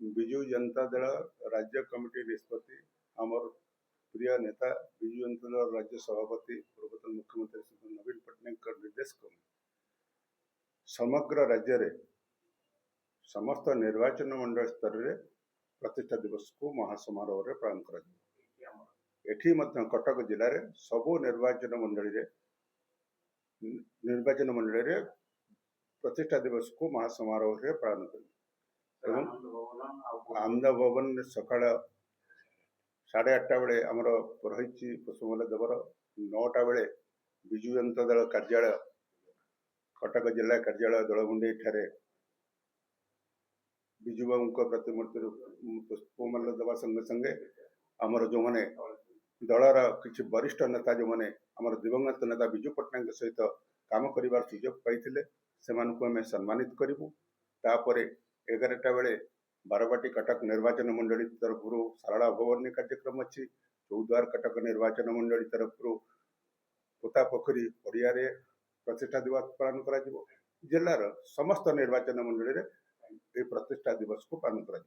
विजु जनता दल राज्य कमिटी निष्पत्ति आमर प्रिय नेता विजु जनता दल राज्य सभापति पूर्वतन मुख्यमंत्री श्री नवीन पट्टनायक निर्देश क्रमे समग्र राज्य रे समस्त निर्वाचन मंडल स्तर रे प्रतिष्ठा दिवस को महासमारोह पालन कर कटक जिले में सबू निर्वाचन मंडल रे प्रतिष्ठा दिवस को महासमारोह पालन कर आनंद भवन सकाळ 8:30 बेले आमर रही पुष्पमाला देवर 9टा बेले विजु जनता दल कार्यालय कटक जिला कार्यालय दलगुंडी ठारे विजु बाबू प्रतिमूर्ति पुष्पमाला देवा संगे संगे आमर जो मैंने दलर किसी वरिष्ठ नेता जो मैंने आमर दिवंगत नेता विजु पट्टनायक सहित काम कर सुजोग पाई से सम्मानित करूँ। तापर 11टा बेले बारवाटी कटक निर्वाचन मंडली तरफ सारला भवन कार्यक्रम अच्छी चौद्वार कटक निर्वाचन मंडली तरफ पोता पोखरी पड़िया प्रतिष्ठा दिवस पालन कर जिलार समस्त निर्वाचन मंडली प्रतिष्ठा दिवस को पालन कर।